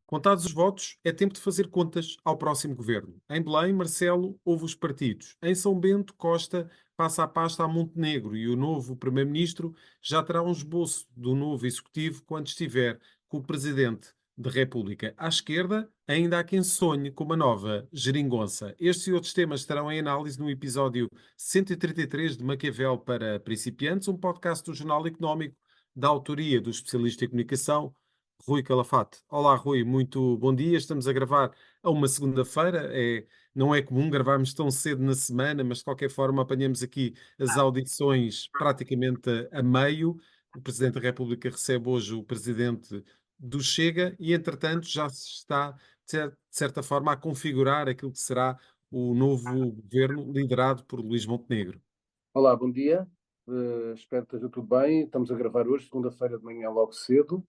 Contados os votos, é tempo de fazer contas ao próximo governo. Em Belém, Marcelo ouve os partidos. Em São Bento, Costa passa a pasta a Montenegro e o novo primeiro-ministro já terá um esboço do novo executivo quando estiver com o presidente da República. À esquerda, ainda há quem sonhe com uma nova geringonça. Estes e outros temas estarão em análise no episódio 133 de Maquiavel para principiantes, um podcast do Jornal Económico da autoria do especialista em comunicação Rui Calafate. Olá, Rui, muito bom dia. Estamos a gravar a uma segunda-feira. Não é comum gravarmos tão cedo na semana, mas de qualquer forma apanhamos aqui as audições praticamente a meio. O Presidente da República recebe hoje o Presidente do Chega e, entretanto, já se está, de certa forma, a configurar aquilo que será o novo governo liderado por Luís Montenegro. Olá, bom dia. Espero que esteja tudo bem. Estamos a gravar hoje, segunda-feira de manhã, logo cedo.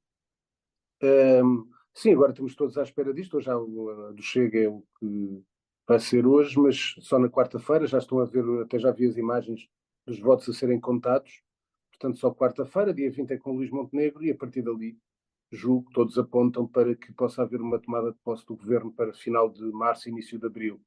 Sim, agora estamos todos à espera disto. Hoje já o do Chega é o que vai ser hoje, mas só na quarta-feira. Já estão a ver, até já vi as imagens dos votos a serem contados. Portanto, só quarta-feira, dia 20 é com Luís Montenegro e a partir dali, julgo que todos apontam para que possa haver uma tomada de posse do governo para final de março, início de abril,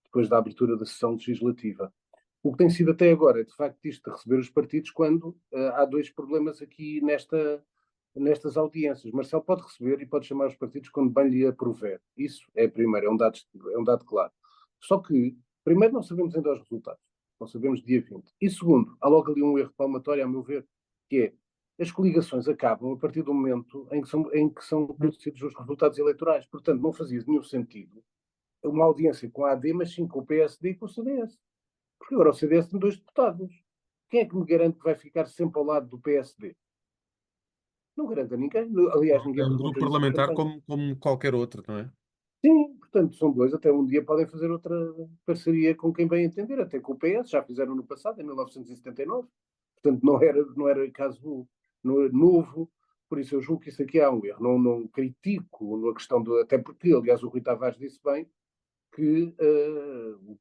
depois da abertura da sessão legislativa. O que tem sido até agora é, de facto, isto de receber os partidos quando há dois problemas aqui nestas audiências. Marcelo pode receber e pode chamar os partidos quando bem lhe aprover. Isso é primeiro, é um dado claro. Só que, primeiro, não sabemos ainda os resultados. Não sabemos dia 20. E segundo, há logo ali um erro palmatório, a meu ver, que é as coligações acabam a partir do momento em que são conhecidos os resultados eleitorais. Portanto, não fazia nenhum sentido uma audiência com a AD, mas sim com o PSD e com o CDS. Porque agora o CDS tem dois deputados. Quem é que me garante que vai ficar sempre ao lado do PSD? Não garante a ninguém. Aliás, É ninguém um grupo perguntou isso à parlamentar campanha. como qualquer outro, não é? Sim, portanto, são dois. Até um dia podem fazer outra parceria com quem bem entender, até com o PS. Já fizeram no passado, em 1979. Portanto, não era caso novo. Por isso, eu julgo que isso aqui há um erro. Não critico a questão do. Até porque, aliás, o Rui Tavares disse bem que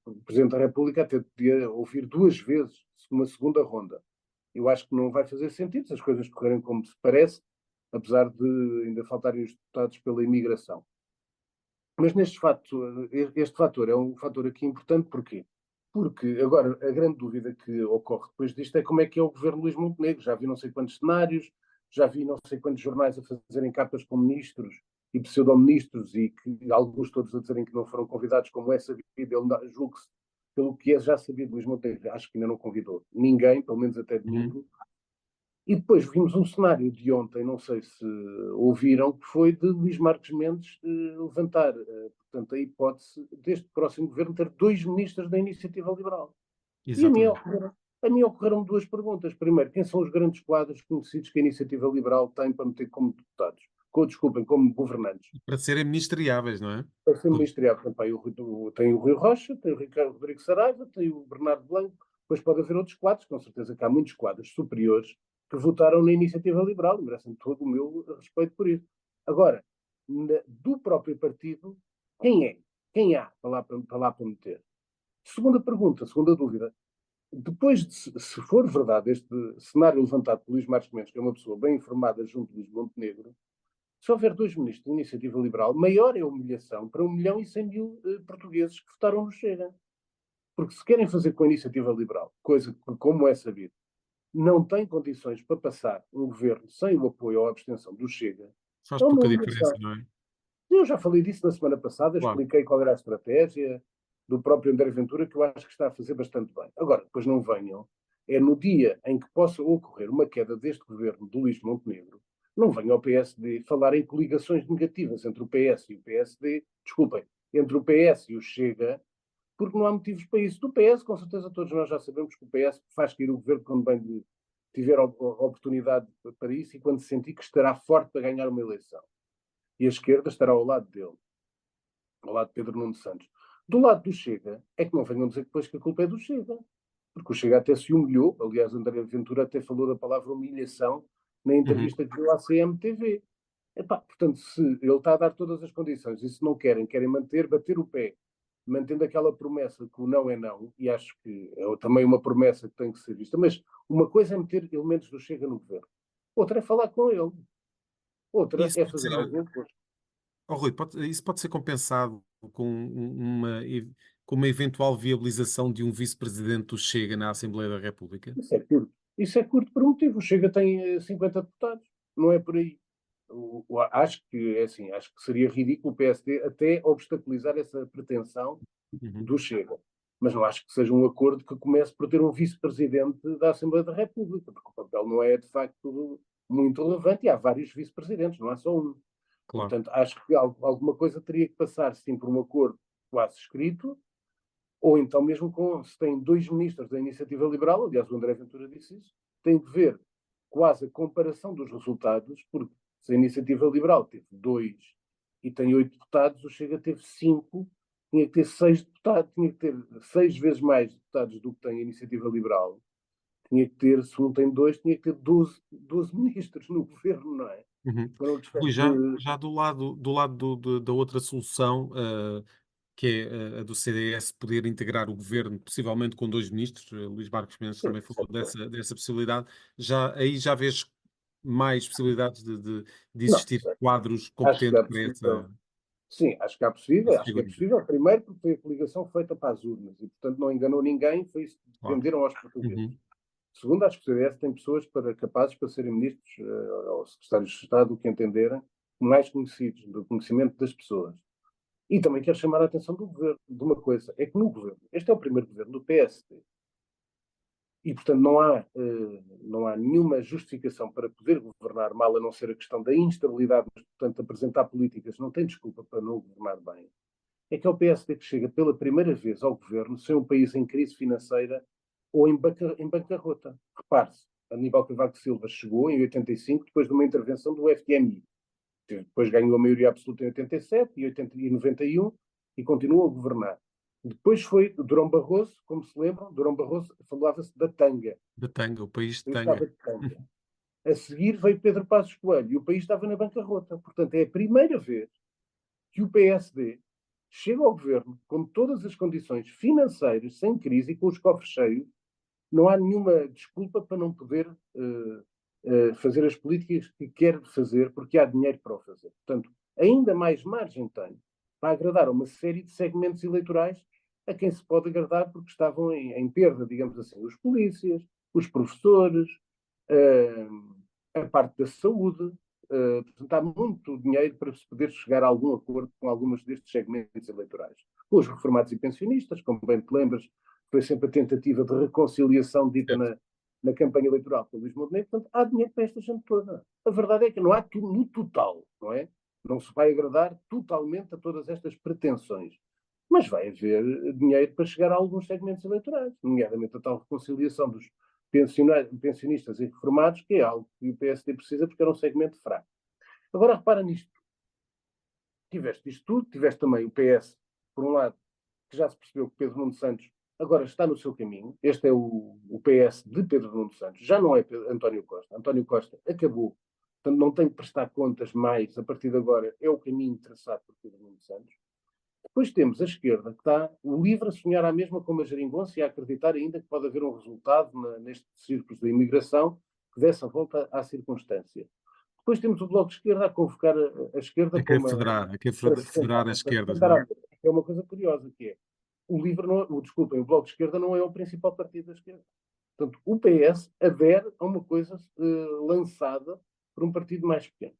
o Presidente da República até podia ouvir duas vezes uma segunda ronda. Eu acho que não vai fazer sentido se as coisas correrem como se parece, apesar de ainda faltarem os deputados pela imigração. Mas este fator é um fator aqui importante, porquê? Porque agora a grande dúvida que ocorre depois disto é como é que é o governo Luís Montenegro. Já vi não sei quantos cenários, já vi não sei quantos jornais a fazerem capas com ministros e pseudo-ministros e que alguns todos a dizerem que não foram convidados, como é sabido. Ele julgue-se, pelo que é já sabido, Luís Montenegro, acho que ainda não convidou ninguém, pelo menos até Uhum. domingo. E depois vimos um cenário de ontem, não sei se ouviram, que foi de Luís Marques Mendes levantar, portanto, a hipótese deste próximo governo ter dois ministros da Iniciativa Liberal. E a mim Exatamente. ocorreram, a mim ocorreram duas perguntas. Primeiro, quem são os grandes quadros conhecidos que a Iniciativa Liberal tem para meter como deputados? Desculpem, como governantes. Para serem ministeriáveis, não é? Para ser Todos. ministerial, portanto, tem o Rui Rocha, tem o Ricardo Rodrigues Saraiva, tem o Bernardo Blanco, depois pode haver outros quadros, com certeza que há muitos quadros superiores que votaram na Iniciativa Liberal, e merecem todo o meu respeito por isso. Agora, do próprio partido, quem é? Quem há para lá para meter? Segunda pergunta, segunda dúvida. Depois de, se for verdade este cenário levantado por Luís Marques Mendes, que é uma pessoa bem informada junto de Luís Montenegro, se houver dois ministros de Iniciativa Liberal, maior é a humilhação para 1.100.000 portugueses que votaram no Chega. Porque se querem fazer com a Iniciativa Liberal, coisa que, como é sabido, não tem condições para passar um governo sem o apoio ou a abstenção do Chega, Faz é uma pouca diferença, humilhação. não é? Eu já falei disso na semana passada, Claro. expliquei qual era a estratégia do próprio André Ventura, que eu acho que está a fazer bastante bem. Agora, depois não venham, é no dia em que possa ocorrer uma queda deste governo do Luís Montenegro, não venha ao PSD falar em coligações negativas entre o PS e o PSD, desculpem, entre o PS e o Chega, porque não há motivos para isso. Do PS, com certeza todos nós já sabemos que o PS faz cair o governo quando bem tiver a oportunidade para isso e quando sentir que estará forte para ganhar uma eleição. E a esquerda estará ao lado dele, ao lado de Pedro Nuno Santos. Do lado do Chega, é que não venham dizer depois que a culpa é do Chega. Porque o Chega até se humilhou, aliás, André Ventura até falou da palavra humilhação na Uhum. entrevista que deu à CMTV. Epá, portanto, se ele está a dar todas as condições e se não querem manter, bater o pé, mantendo aquela promessa que o não é não, e acho que é também uma promessa que tem que ser vista, mas uma coisa é meter elementos do Chega no governo, outra é falar com ele, outra Isso é pode fazer ser. algum coisa. Rui, isso pode ser compensado com com uma eventual viabilização de um vice-presidente do Chega na Assembleia da República? Isso é curto. Isso é curto por um motivo. O Chega tem 50 deputados. Não é por aí. Acho que é assim, acho que seria ridículo o PSD até obstaculizar essa pretensão Uhum, do Chega. Mas não acho que seja um acordo que comece por ter um vice-presidente da Assembleia da República, porque o papel não é, de facto, muito relevante e há vários vice-presidentes, não há só um. claro. Portanto, acho que alguma coisa teria que passar, sim, por um acordo quase escrito, ou então mesmo se tem dois ministros da Iniciativa Liberal, aliás, o André Ventura disse isso, tem que ver quase a comparação dos resultados, porque se a Iniciativa Liberal teve dois e tem 8 deputados, o Chega teve cinco, tinha que ter 6 deputados, tinha que ter 6 vezes mais deputados do que tem a Iniciativa Liberal. Tinha que ter, se um tem dois, tinha que ter 12 ministros no governo, não é? Uhum. Foram uma Rui, espécie de. já do lado da outra solução, que é a do CDS poder integrar o governo, possivelmente com 2 ministros, Luís Marcos Mendes Sim, também falou certo. dessa possibilidade, aí já vês mais possibilidades de Não, existir certo. quadros Acho que competentes é para possível. Sim, essa acho que é figura, possível, primeiro porque foi a coligação feita para as urnas e, portanto, não enganou ninguém, foi isso que claro. venderam aos portugueses. Uhum, Segundo, acho que o CDS tem pessoas capazes para serem ministros ou secretários de Estado, o que entenderem, mais conhecidos, do conhecimento das pessoas. E também quero chamar a atenção do governo, de uma coisa, é que no governo, este é o primeiro governo do PSD, e, portanto, não há nenhuma justificação para poder governar mal, a não ser a questão da instabilidade, mas, portanto, apresentar políticas não tem desculpa para não governar bem. É que é o PSD que chega pela primeira vez ao governo sem um país em crise financeira ou em bancarrota. Repare-se, Aníbal Cavaco Silva chegou em 85, depois de uma intervenção do FMI. Depois ganhou a maioria absoluta em 87 e 91 e continua a governar. Depois foi Durão Barroso, como se lembram, Durão Barroso falava-se da tanga. de tanga, o país de O país tanga. estava de tanga. A seguir veio Pedro Passos Coelho e o país estava na bancarrota. Portanto, é a primeira vez que o PSD chega ao governo com todas as condições financeiras, sem crise e com os cofres cheios. Não há nenhuma desculpa para não poder fazer as políticas que quer fazer, porque há dinheiro para o fazer. Portanto, ainda mais margem tem para agradar a uma série de segmentos eleitorais a quem se pode agradar porque estavam em perda, digamos assim, os polícias, os professores, uh, a parte da saúde. Portanto, há muito dinheiro para se poder chegar a algum acordo com alguns destes segmentos eleitorais. Com os reformados e pensionistas, como bem te lembras, foi sempre a tentativa de reconciliação dita Certo. na campanha eleitoral pelo Luís Montenegro. Portanto, há dinheiro para esta gente toda. A verdade é que não há no total, não é? Não se vai agradar totalmente a todas estas pretensões. Mas vai haver dinheiro para chegar a alguns segmentos eleitorais, nomeadamente a tal reconciliação dos pensionistas e reformados, que é algo que o PSD precisa porque era um segmento fraco. Agora repara nisto. Tiveste isto tudo, tiveste também o PS, por um lado, que já se percebeu que Pedro Nuno Santos agora está no seu caminho. Este é o PS de Pedro Nuno Santos, já não é António Costa. António Costa acabou, portanto não tem que prestar contas mais. A partir de agora é o caminho traçado por Pedro Nuno Santos. Depois temos a esquerda, que está livre a sonhar à mesma como a geringonça e a acreditar ainda que pode haver um resultado neste círculo da imigração que dessa volta à circunstância. Depois temos o Bloco de Esquerda a convocar a esquerda A querer para se sentar, federar as para se esquerdas, sentar não à é? mesa. É uma coisa curiosa, que é o LIVRE, não, desculpem, o Bloco de Esquerda não é o principal partido da esquerda. Portanto, o PS adere a uma coisa lançada por um partido mais pequeno.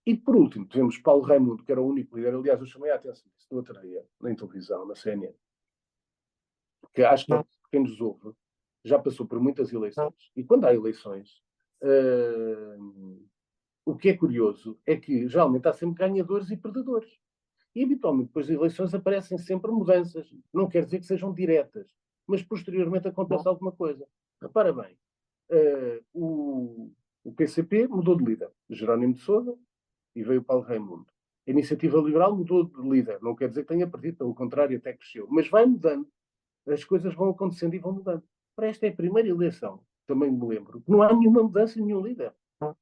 E, por último, tivemos Paulo Raimundo, que era o único líder. Aliás, eu chamei a atenção disso no outro dia, na televisão, na CNN, que acho que quem nos ouve já passou por muitas eleições. E quando há eleições, o que é curioso é que geralmente há sempre ganhadores e perdedores. E habitualmente depois das eleições aparecem sempre mudanças. Não quer dizer que sejam diretas, mas posteriormente acontece alguma coisa. Repara bem, o PCP mudou de líder. Jerónimo de Sousa e veio Paulo Raimundo. A Iniciativa Liberal mudou de líder. Não quer dizer que tenha perdido, pelo contrário, até cresceu. Mas vai mudando. As coisas vão acontecendo e vão mudando. Para esta é a primeira eleição, também me lembro, que não há nenhuma mudança em nenhum líder.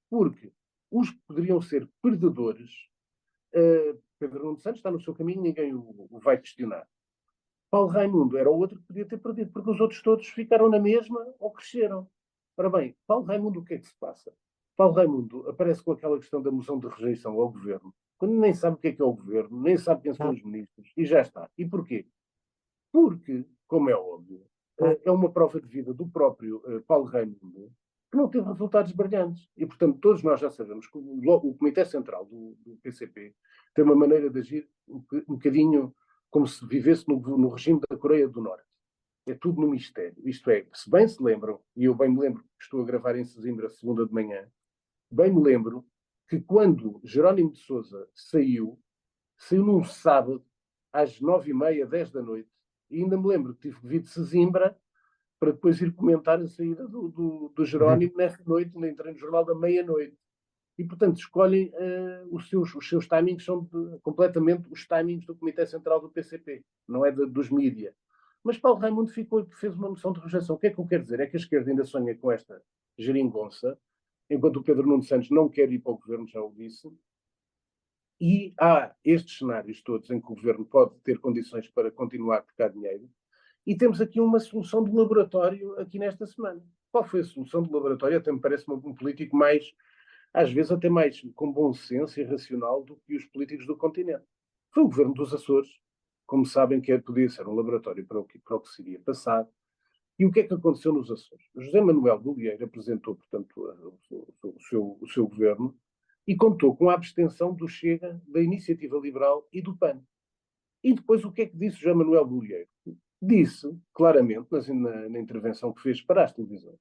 Porque os que poderiam ser perdedores, Pedro Nuno Santos está no seu caminho, ninguém o vai questionar. Paulo Raimundo era o outro que podia ter perdido, porque os outros todos ficaram na mesma ou cresceram. Ora bem, Paulo Raimundo, o que é que se passa? Paulo Raimundo aparece com aquela questão da moção de rejeição ao governo quando nem sabe o que é o governo, nem sabe quem são os ministros, e já está. E porquê? Porque, como é óbvio, é uma prova de vida do próprio Paulo Raimundo, que não teve resultados brilhantes. E, portanto, todos nós já sabemos que o Comitê Central do PCP tem uma maneira de agir um bocadinho como se vivesse no regime da Coreia do Norte. É tudo no mistério. Isto é, se bem se lembram, e eu bem me lembro que estou a gravar em Sesimbra, segunda de manhã, bem me lembro que quando Jerónimo de Sousa saiu num sábado, às 9h30, 10 da noite, e ainda me lembro que tive que vir de Sesimbra para depois ir comentar a saída do Jerónimo nessa noite, ainda entrei no jornal da meia-noite. E, portanto, escolhem os seus timings, são completamente os timings do Comitê Central do PCP, não é dos mídia. Mas Paulo Raimundo fez uma moção de rejeição. O que é que eu quero dizer? É que a esquerda ainda sonha com esta geringonça, enquanto o Pedro Nuno Santos não quer ir para o governo, já o disse, e há estes cenários todos em que o governo pode ter condições para continuar a tocar dinheiro, e temos aqui uma solução de laboratório aqui nesta semana. Qual foi a solução de laboratório? Até me parece um político mais, às vezes até mais com bom senso e racional do que os políticos do continente. Foi o governo dos Açores, como sabem que podia ser um laboratório para o que seria passado. E o que é que aconteceu nos Açores? José Manuel Bolieiro apresentou, portanto, o seu governo e contou com a abstenção do Chega, da Iniciativa Liberal e do PAN. E depois o que é que disse José Manuel Bolieiro? Disse claramente, na intervenção que fez para as televisões,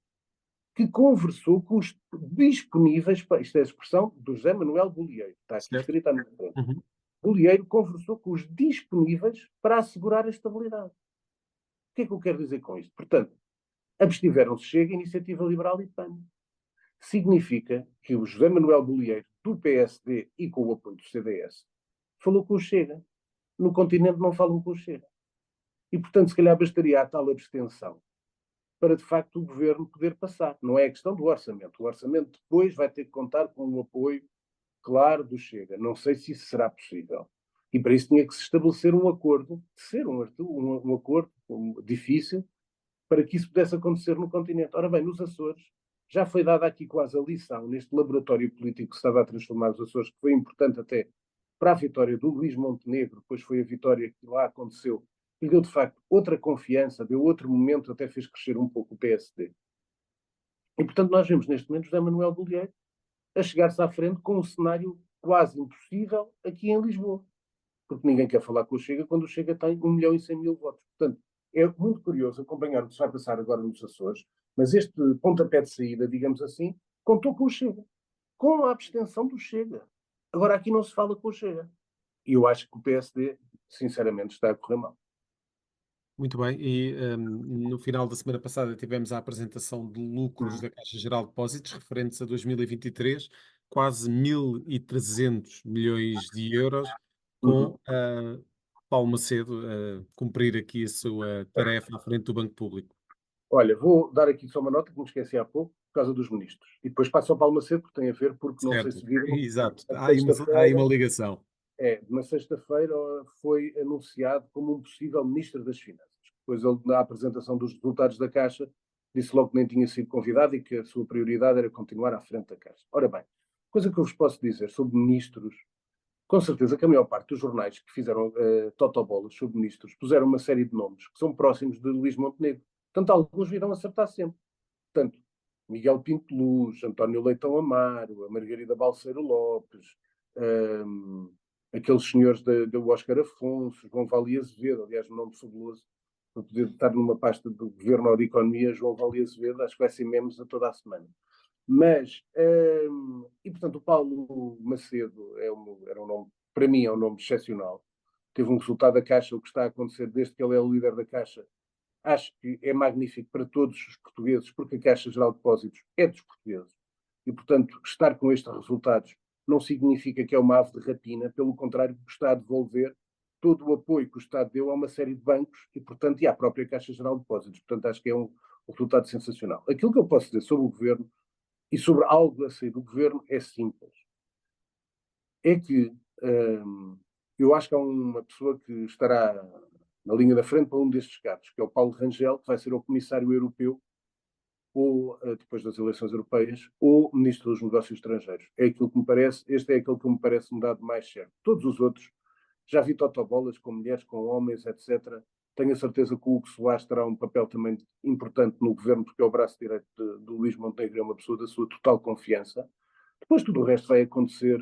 que conversou com os disponíveis, isto é a expressão do José Manuel Bolieiro, está aqui Certo? escrita na frente. Uhum. Bolieiro conversou com os disponíveis para assegurar a estabilidade. O que é que eu quero dizer com isto? Portanto, abstiveram-se Chega, Iniciativa Liberal e PAN. Significa que o José Manuel Bolieiro, do PSD e com o apoio do CDS, falou com o Chega. No continente não falam com o Chega. E, portanto, se calhar bastaria a tal abstenção para, de facto, o governo poder passar. Não é a questão do orçamento. O orçamento depois vai ter que contar com o apoio claro do Chega. Não sei se isso será possível. E para isso tinha que se estabelecer um acordo, ser um acordo difícil, para que isso pudesse acontecer no continente. Ora bem, nos Açores, já foi dada aqui quase a lição, neste laboratório político que se estava a transformar os Açores, que foi importante até para a vitória do Luís Montenegro, depois foi a vitória que lá aconteceu, e deu de facto outra confiança, deu outro momento, até fez crescer um pouco o PSD. E portanto nós vemos neste momento José Manuel Bolieiro a chegar-se à frente com um cenário quase impossível aqui em Lisboa. Porque ninguém quer falar com o Chega quando o Chega tem 1.100.000 votos. Portanto, é muito curioso acompanhar o que se vai passar agora nos Açores, mas este pontapé de saída, digamos assim, contou com o Chega. Com a abstenção do Chega. Agora aqui não se fala com o Chega. E eu acho que o PSD, sinceramente, está a correr mal. Muito bem, e no final da semana passada tivemos a apresentação de lucros da Caixa Geral de Depósitos referentes a 2023, quase 1.300 milhões de euros, Uhum. com Paulo Macedo a cumprir aqui a sua tarefa à frente do Banco Público. Olha, vou dar aqui só uma nota que me esqueci há pouco, por causa dos ministros. E depois passo ao Paulo Macedo, porque tem a ver, porque não sei Certo, se viram, exato, a há aí uma sexta-feira, ligação. na sexta-feira foi anunciado como um possível Ministro das Finanças. Depois ele, na apresentação dos resultados da Caixa, disse logo que nem tinha sido convidado e que a sua prioridade era continuar à frente da Caixa. Ora bem, coisa que eu vos posso dizer sobre ministros, com certeza que a maior parte dos jornais que fizeram totobolas sobre ministros puseram uma série de nomes que são próximos de Luís Montenegro. Portanto, alguns virão acertar sempre. Portanto, Miguel Pinto Luz, António Leitão Amaro, a Margarida Balseiro Lopes, hum, aqueles senhores do Oscar Afonso, João Vale Azevedo, aliás, um nome fabuloso, para poder estar numa pasta do Governo ou de Economia, João Vale Azevedo, acho que vai ser memes a toda a semana. Mas, e portanto, o Paulo Macedo era um nome, para mim, é um nome excepcional. Teve um resultado da Caixa, o que está a acontecer desde que ele é o líder da Caixa, acho que é magnífico para todos os portugueses, porque a Caixa Geral de Depósitos é dos portugueses. E, portanto, estar com estes resultados não significa que é uma ave de rapina, pelo contrário, está a devolver todo o apoio que o Estado deu a uma série de bancos e, portanto, e à própria Caixa Geral de Depósitos. Portanto, acho que é um resultado sensacional. Aquilo que eu posso dizer sobre o Governo e sobre algo a sair do Governo é simples. É que eu acho que há uma pessoa que estará na linha da frente para um destes cargos, que é o Paulo Rangel, que vai ser o Comissário Europeu ou depois das eleições europeias, ou Ministro dos Negócios Estrangeiros. É aquilo que me parece, este é aquele que me parece mudado mais certo. Todos os outros, já vi totobolas com mulheres, com homens, etc. Tenho a certeza que o Hugo Soares terá um papel também importante no governo, porque é o braço direito do Luís Montenegro, é uma pessoa da sua total confiança. Depois tudo o resto vai acontecer.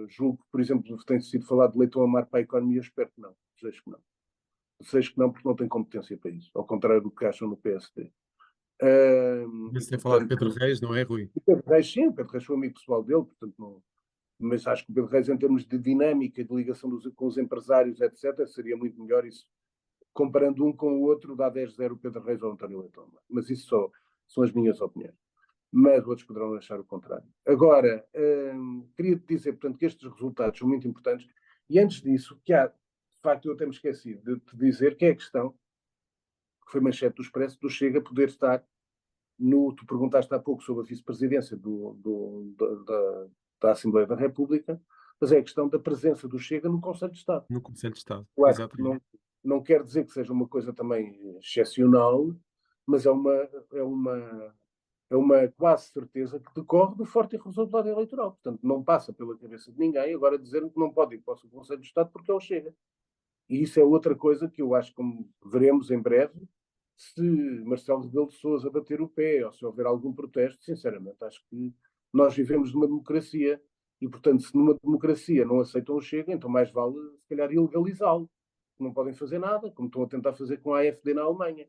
Julgo que, por exemplo, tem sido falado de Leitão Amar para a economia, espero que não. Desejo que não. Desejo que não, porque não tem competência para isso, ao contrário do que acham no PSD. E, Mas tem falado de Pedro portanto, Reis, não é, Rui? o Pedro Reis, sim, o Pedro Reis foi amigo pessoal dele, portanto, não, mas acho que o Pedro Reis, em termos de dinâmica, de ligação com os empresários, etc., seria muito melhor isso. Comparando um com o outro, dá 10-0 o Pedro Reis ou o António Leitão. Mas isso só são as minhas opiniões. Mas outros poderão achar o contrário. Agora, queria dizer, portanto, que estes resultados são muito importantes. E antes disso, que há, de facto, eu até me esqueci de te dizer que é a questão, que foi manchete do Expresso, do Chega poder estar no. Tu perguntaste há pouco sobre a vice-presidência da Assembleia da República, mas é a questão da presença do Chega no Conselho de Estado. No Conselho de Estado, Claro que exatamente. não quer dizer que seja uma coisa também excepcional, mas é uma, é uma quase certeza que decorre do forte resultado eleitoral. Portanto, não passa pela cabeça de ninguém agora dizer que não pode ir para o Conselho de Estado porque ele chega. E isso é outra coisa que eu acho que veremos em breve, se Marcelo Rebelo de Sousa bater o pé ou se houver algum protesto. Sinceramente, acho que nós vivemos numa democracia e, portanto, se numa democracia não aceitam o Chega, então mais vale, se calhar, ilegalizá-lo. Não podem fazer nada, como estão a tentar fazer com a AfD na Alemanha.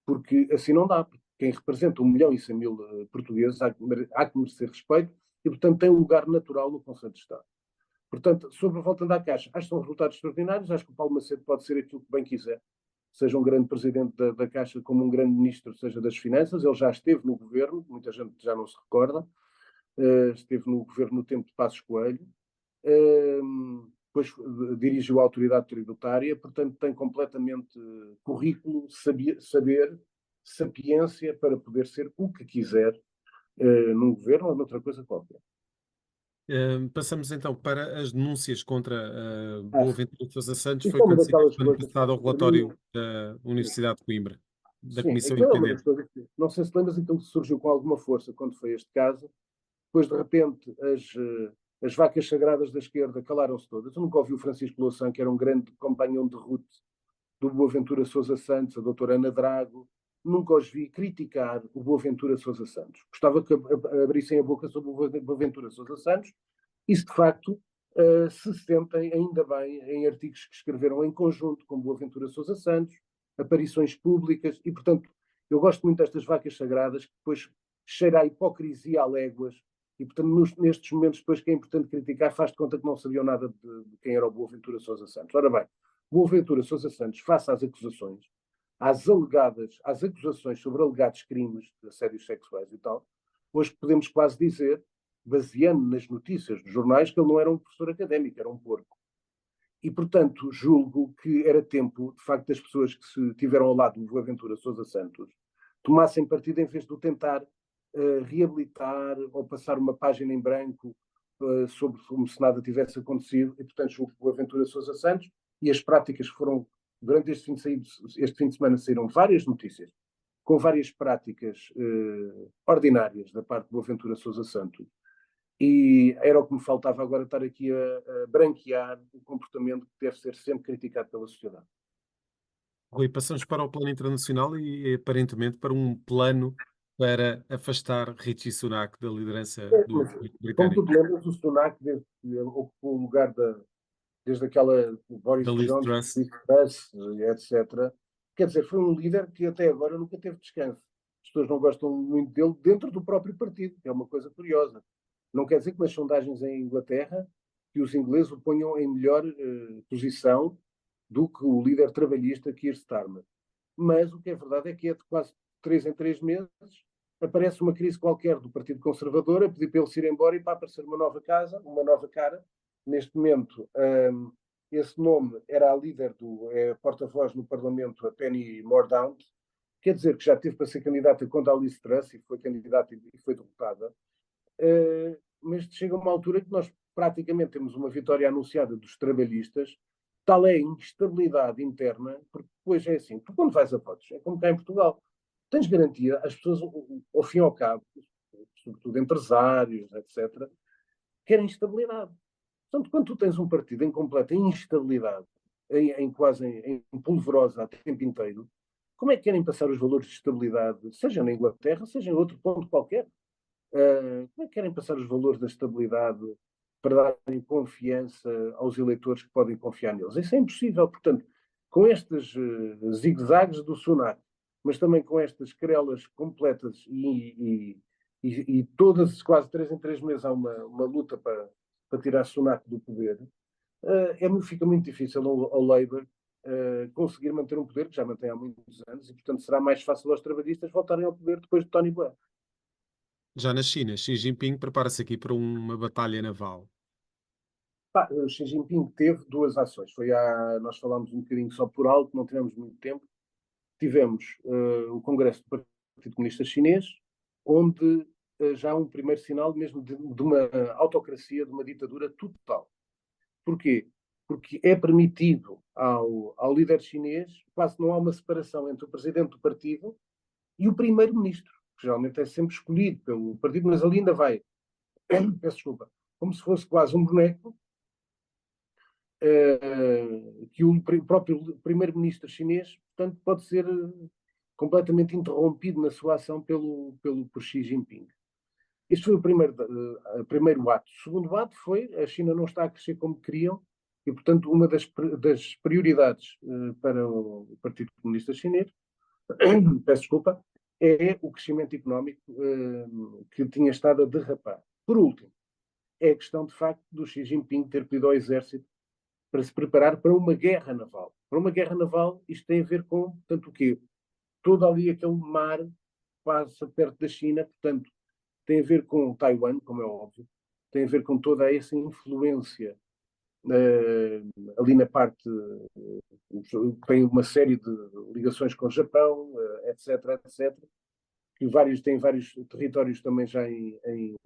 Porque assim não dá. Porque quem representa 1.100.000 portugueses há que merecer respeito e, portanto, tem um lugar natural no Conselho de Estado. Portanto, sobre a volta à Caixa, acho que são resultados extraordinários. Acho que o Paulo Macedo pode ser aquilo que bem quiser. Seja um grande presidente da Caixa, como um grande ministro, seja das Finanças. Ele já esteve no governo, muita gente já não se recorda. Esteve no governo no tempo de Passos Coelho. Depois dirigiu a autoridade tributária. Portanto, tem completamente currículo, saber, sapiência para poder ser o que quiser num governo ou noutra coisa qualquer. Passamos então para as denúncias contra Ah, Boaventura de Sousa Santos. Isto Foi é uma quando saiu a daquelas semana coisas passada o que, para mim, relatório da Universidade de Coimbra, da sim, Comissão aquilo é uma das Independente. coisas que, não sei se lembras, aquilo que surgiu com alguma força quando foi este caso. Depois, de repente, as vacas sagradas da esquerda calaram-se todas. Eu nunca ouvi o Francisco Louçã, que era um grande companhão de ruta do Boaventura Sousa Santos, a doutora Ana Drago. Nunca os vi criticar o Boaventura Sousa Santos. Gostava que abrissem a boca sobre o Boaventura Sousa Santos e se, de facto, se sentem, ainda bem, em artigos que escreveram em conjunto com Boaventura Sousa Santos, aparições públicas, e, portanto, eu gosto muito destas vacas sagradas, que depois cheira a hipocrisia a léguas, e, portanto, nestes momentos, depois que é importante criticar, faz de conta que não sabiam nada de quem era o Boaventura Sousa Santos. Ora bem, Boaventura Sousa Santos, face às acusações, às acusações sobre alegados crimes de assédios sexuais e tal, hoje podemos quase dizer, baseando nas notícias dos jornais, que ele não era um professor académico, era um porco. E, portanto, julgo que era tempo, de facto, das pessoas que se tiveram ao lado do Boaventura Sousa Santos tomassem partido em vez de o tentar reabilitar ou passar uma página em branco sobre como se nada tivesse acontecido. E, portanto, julgo que o Boaventura Sousa Santos e as práticas que foram, durante este fim de semana, saíram várias notícias com várias práticas ordinárias da parte do Boaventura Sousa Santos, e era o que me faltava agora estar aqui a branquear o comportamento que deve ser sempre criticado pela sociedade. Rui, passamos para o plano internacional e aparentemente para um plano para afastar Rishi Sunak da liderança do Mas, governo como tu britânico, te lembras, o Sunak ocupou o lugar desde aquela da Boris Liz Johnson, Truss. Liz Truss, etc. Quer dizer, foi um líder que até agora nunca teve descanso. As pessoas não gostam muito dele dentro do próprio partido, que é uma coisa curiosa. Não quer dizer que nas sondagens em Inglaterra que os ingleses o ponham em melhor posição do que o líder trabalhista Keir Starmer. Mas o que é verdade é que é de quase 3 em 3 meses aparece uma crise qualquer do Partido Conservador a pedir para ele se ir embora e para aparecer uma nova casa, uma nova cara. Neste momento, esse nome era a líder porta-voz no Parlamento, a Penny Mordaunt, quer dizer que já teve para ser candidata contra a Liz Truss e foi candidata e foi derrotada. Mas chega uma altura que nós praticamente temos uma vitória anunciada dos trabalhistas, tal é a instabilidade interna, porque depois é assim, tu quando vais a votos, é como cá em Portugal, tens garantia, as pessoas, ao fim e ao cabo, sobretudo empresários, etc., querem estabilidade. Portanto, quando tu tens um partido em completa instabilidade, em quase em polvorosa a tempo inteiro, como é que querem passar os valores de estabilidade, seja na Inglaterra, seja em outro ponto qualquer? Como é que querem passar os valores da estabilidade para darem confiança aos eleitores que podem confiar neles? Isso é impossível. Portanto, com estes zigue-zagues do Sunak, mas também com estas querelas completas e todas, quase 3 em 3 meses, há uma luta para tirar Sunak do poder, fica muito difícil ao Labour conseguir manter um poder que já mantém há muitos anos e, portanto, será mais fácil aos trabalhistas voltarem ao poder depois de Tony Blair. Já na China, Xi Jinping prepara-se aqui para uma batalha naval. O Xi Jinping teve duas ações. Nós falámos um bocadinho só por alto, não tivemos muito tempo. Tivemos o Congresso do Partido Comunista Chinês, onde já há um primeiro sinal mesmo de uma autocracia, de uma ditadura total. Porquê? Porque é permitido ao líder chinês, quase não há uma separação entre o presidente do partido e o primeiro-ministro, que geralmente é sempre escolhido pelo partido, mas ali ainda vai, peço desculpa, como se fosse quase um boneco, que o próprio primeiro-ministro chinês, portanto, pode ser completamente interrompido na sua ação por Xi Jinping. Este foi o primeiro ato. O segundo ato foi a China não está a crescer como queriam e, portanto, uma das prioridades para o Partido Comunista Chinês, peço desculpa, é o crescimento económico que tinha estado a derrapar. Por último, é a questão, de facto, do Xi Jinping ter pedido ao exército para se preparar para uma guerra naval. Para uma guerra naval, isto tem a ver com, portanto, o quê? Todo ali aquele mar passa perto da China, portanto, tem a ver com Taiwan, como é óbvio, tem a ver com toda essa influência ali na parte, tem uma série de ligações com o Japão, etc, etc, que tem vários territórios também já em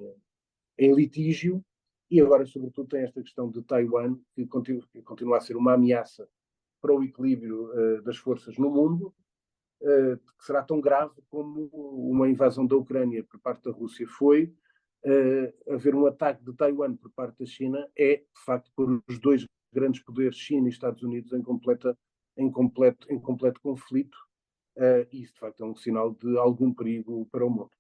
litígio, e agora, sobretudo, tem esta questão de Taiwan, que continua a ser uma ameaça para o equilíbrio das forças no mundo, que será tão grave como uma invasão da Ucrânia por parte da Rússia foi. Haver um ataque de Taiwan por parte da China é, de facto, por os dois grandes poderes, China e Estados Unidos, em completo conflito, e isso, de facto, é um sinal de algum perigo para o mundo.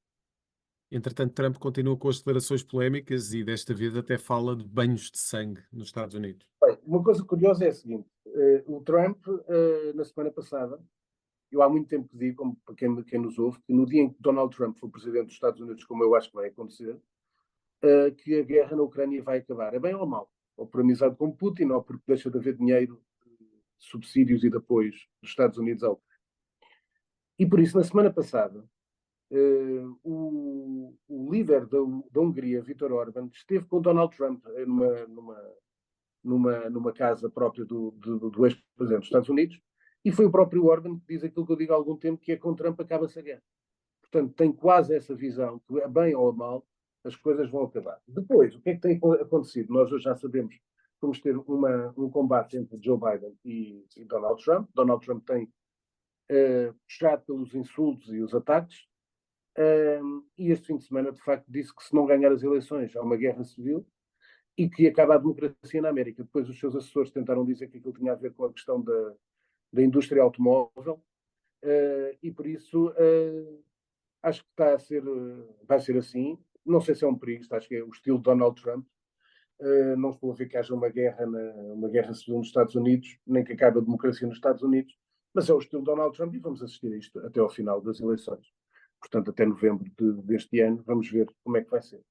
Entretanto, Trump continua com as declarações polémicas e desta vez até fala de banhos de sangue nos Estados Unidos. Bem, uma coisa curiosa é a seguinte: o Trump, na semana passada, eu há muito tempo que digo, como para quem nos ouve, que no dia em que Donald Trump for presidente dos Estados Unidos, como eu acho que vai acontecer, que a guerra na Ucrânia vai acabar. É bem ou mal? Ou por amizade com Putin, ou porque deixa de haver dinheiro, subsídios e de apoios dos Estados Unidos ao. E por isso, na semana passada, o líder da Hungria, Viktor Orban, esteve com Donald Trump numa casa própria do ex-presidente dos Estados Unidos, e foi o próprio Orban que diz aquilo que eu digo há algum tempo, que é com Trump acaba-se a guerra. Portanto, tem quase essa visão, que é bem ou mal, as coisas vão acabar. Depois, o que é que tem acontecido? Nós hoje já sabemos que vamos ter um combate entre Joe Biden e Donald Trump. Donald Trump tem puxado pelos insultos e os ataques, e este fim de semana, de facto, disse que se não ganhar as eleições há uma guerra civil e que acaba a democracia na América. Depois os seus assessores tentaram dizer que aquilo tinha a ver com a questão da indústria automóvel, e por isso acho que vai ser assim. Não sei se é um perigo, acho que é o estilo de Donald Trump. Não estou a ver que haja uma guerra civil nos Estados Unidos, nem que acabe a democracia nos Estados Unidos, mas é o estilo de Donald Trump e vamos assistir a isto até ao final das eleições. Portanto, até novembro deste ano, vamos ver como é que vai ser.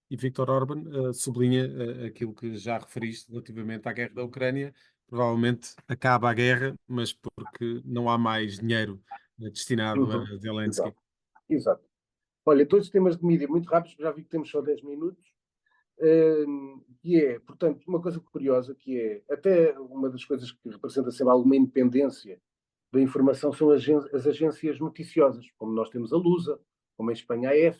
E Viktor Orban sublinha aquilo que já referiste relativamente à guerra da Ucrânia. Provavelmente acaba a guerra, mas porque não há mais dinheiro destinado a Uhum. Zelensky. Exato. Exato. Olha, dois temas de mídia muito rápidos, já vi que temos só 10 minutos. Que é, portanto, uma coisa curiosa, que é até uma das coisas que representa sempre alguma independência da informação são as agências noticiosas, como nós temos a Lusa, como a Espanha a EF,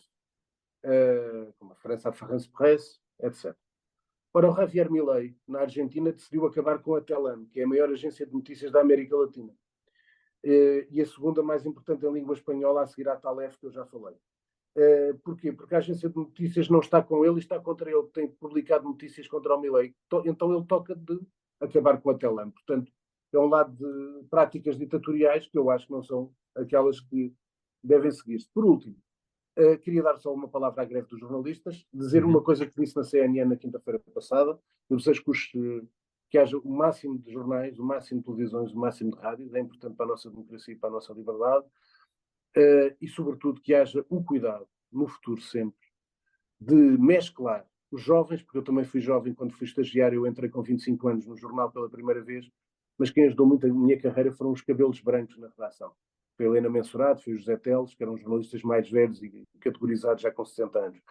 como a França a France Presse, etc. Ora, o Javier Milei, na Argentina, decidiu acabar com a Telam, que é a maior agência de notícias da América Latina. e a segunda mais importante em língua espanhola, a seguir à Talef, que eu já falei. Porquê? Porque a agência de notícias não está com ele, está contra ele, tem publicado notícias contra o Milei. Então ele toca de acabar com a Telam. Portanto, é um lado de práticas ditatoriais que eu acho que não são aquelas que devem seguir-se. Por último, queria dar só uma palavra à greve dos jornalistas, dizer uma coisa que disse na CNN na quinta-feira passada. Eu desejo que haja o máximo de jornais, o máximo de televisões, o máximo de rádios, é importante para a nossa democracia e para a nossa liberdade, e sobretudo que haja o cuidado, no futuro sempre, de mesclar os jovens, porque eu também fui jovem quando fui estagiário, eu entrei com 25 anos no jornal pela primeira vez, mas quem ajudou muito a minha carreira foram os cabelos brancos na redação. Foi a Helena Mensurado, foi o José Teles, que eram jornalistas mais velhos e categorizados já com 60 anos.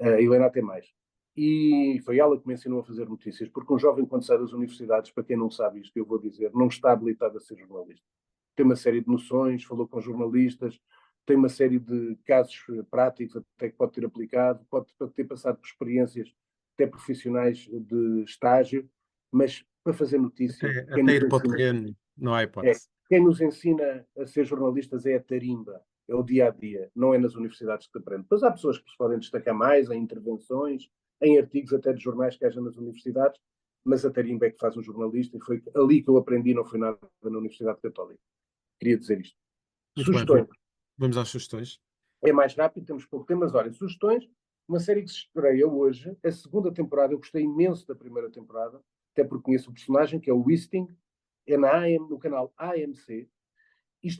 A Helena até mais. E foi ela que me ensinou a fazer notícias, porque um jovem, quando sai das universidades, para quem não sabe isto, eu vou dizer, não está habilitado a ser jornalista. Tem uma série de noções, falou com jornalistas, tem uma série de casos práticos até que pode ter aplicado, pode ter passado por experiências até profissionais de estágio, mas para fazer notícia, Até ir para o terreno, não há hipótese. quem nos ensina a ser jornalistas é a tarimba, é o dia a dia, não é nas universidades que se aprende. Depois há pessoas que se podem destacar mais em intervenções, em artigos até de jornais que haja nas universidades, mas a tarimba é que faz um jornalista e foi ali que eu aprendi, não foi nada na Universidade Católica. Queria dizer isto. Muito bem, Sugestões. vamos às sugestões. É mais rápido, temos pouco tempo, mas olha, sugestões. Uma série que se estreia hoje, a segunda temporada, eu gostei imenso da primeira temporada, até porque conheço o personagem, que é o Wisting, é no canal AMC.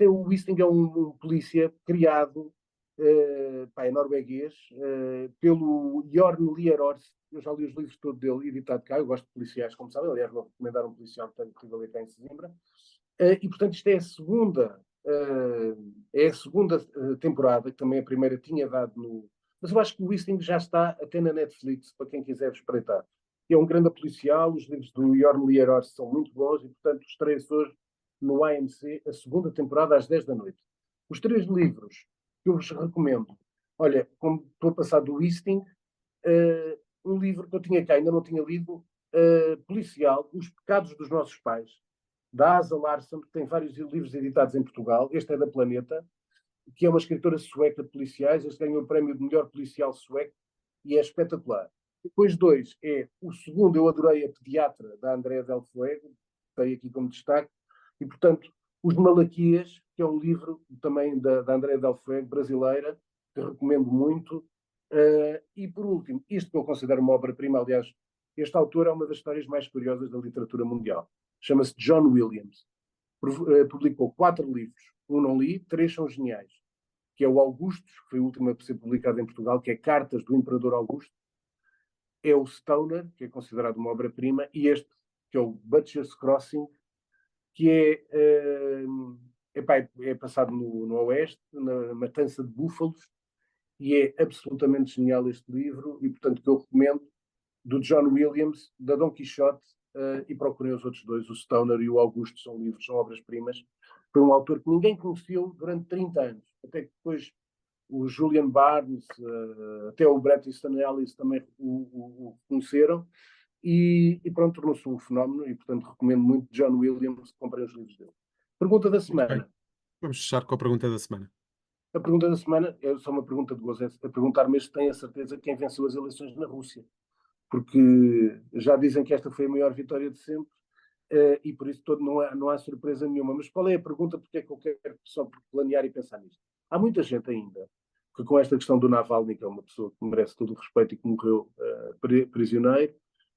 O Wisting é um polícia criado, é norueguês, pelo Jorn Lier-Horst. Eu já li os livros todos dele, editado cá. Eu gosto de policiais, como sabem. Aliás, vou recomendar um policial que estive a ler cá em Sesimbra. E, portanto, isto é a segunda temporada, que também a primeira tinha dado no... Mas eu acho que o Wisting já está até na Netflix, para quem quiser espreitar. É um grande policial, os livros do Jorn Lier-Horst são muito bons e, portanto, estreia-se hoje no AMC a segunda temporada às 10 da noite. Os 3 livros que eu vos recomendo, olha, como estou a passar do Wisting, um livro que eu tinha cá, ainda não tinha lido, policial, Os Pecados dos Nossos Pais, da Asa Larsson, que tem vários livros editados em Portugal. Este é da Planeta, que é uma escritora sueca de policiais. Este ganhou o prémio de melhor policial sueco e é espetacular. Depois 2 é o segundo, eu adorei, A Pediatra, da Andrea Del Fuego, tem aqui como destaque, e portanto Os Malaquias, que é um livro também da Andrea Del Fuego, brasileira, que recomendo muito. E por último, isto que eu considero uma obra-prima, aliás, este autor é uma das histórias mais curiosas da literatura mundial. Chama-se John Williams. Publicou 4 livros. Um não li, 3 são geniais. Que é o Augustus, que foi o último a ser publicado em Portugal, que é Cartas do Imperador Augusto. É o Stoner, que é considerado uma obra-prima, e este, que é o Butcher's Crossing, que é passado no Oeste, na matança de búfalos, e é absolutamente genial este livro, e portanto que eu recomendo, do John Williams, da Dom Quixote, e procurem os outros 2, o Stoner e o Augusto, são livros, são obras-primas. Foi um autor que ninguém conheceu durante 30 anos, até que depois o Julian Barnes, até o Bret Easton Ellis também o conheceram, e pronto, tornou-se um fenómeno, e portanto recomendo muito John Williams, comprei os livros dele. Pergunta da Muito bem. semana. Vamos fechar com a pergunta da semana. A pergunta da semana é só uma pergunta de gozo, é a perguntar-me se tem a certeza quem venceu as eleições na Rússia. Porque já dizem que esta foi a maior vitória de sempre, e por isso não há surpresa nenhuma. Mas qual é a pergunta? Porque é que eu quero só planear e pensar nisto? Há muita gente ainda que, com esta questão do Navalny, que é uma pessoa que merece todo o respeito e que morreu prisioneiro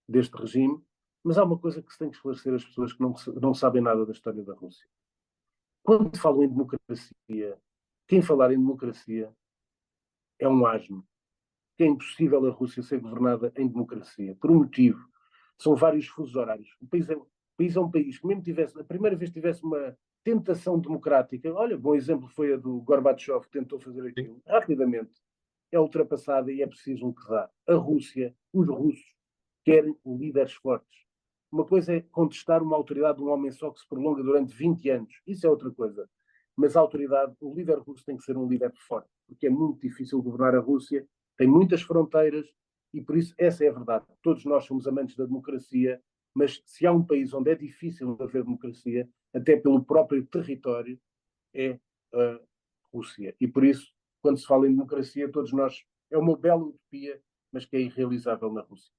deste regime, mas há uma coisa que se tem que esclarecer as pessoas que não sabem nada da história da Rússia. Quando falam em democracia, quem falar em democracia é um asno. Que é impossível a Rússia ser governada em democracia, por um motivo. São vários fusos horários. O país é um país que, mesmo tivesse, a primeira vez tivesse uma tentação democrática, olha, bom exemplo foi a do Gorbachev, que tentou fazer aquilo, rapidamente é ultrapassada e é preciso um que dá. A Rússia, os russos, querem líderes fortes. Uma coisa é contestar uma autoridade de um homem só que se prolonga durante 20 anos. Isso é outra coisa. Mas a autoridade, o líder russo tem que ser um líder forte, porque é muito difícil governar a Rússia, tem muitas fronteiras e por isso essa é a verdade. Todos nós somos amantes da democracia, mas se há um país onde é difícil haver democracia até pelo próprio território, é a Rússia. E por isso, quando se fala em democracia, todos nós, é uma bela utopia, mas que é irrealizável na Rússia.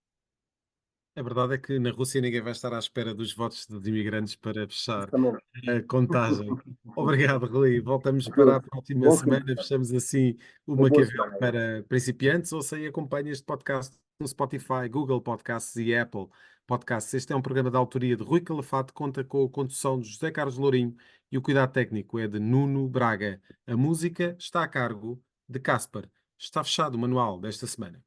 A verdade é que na Rússia ninguém vai estar à espera dos votos dos imigrantes para fechar Justamente. a contagem. Obrigado, Rui. Voltamos para a Tudo. próxima Bom fim de semana. semana. Fechamos assim o Uma boa Maquiavel semana. para principiantes. Ouça e acompanhe este podcast no Spotify, Google Podcasts e Apple Podcasts. Este é um programa da autoria de Rui Calafato, conta com a condução de José Carlos Lourinho e o cuidado técnico é de Nuno Braga. A música está a cargo de Casper. Está fechado o manual desta semana.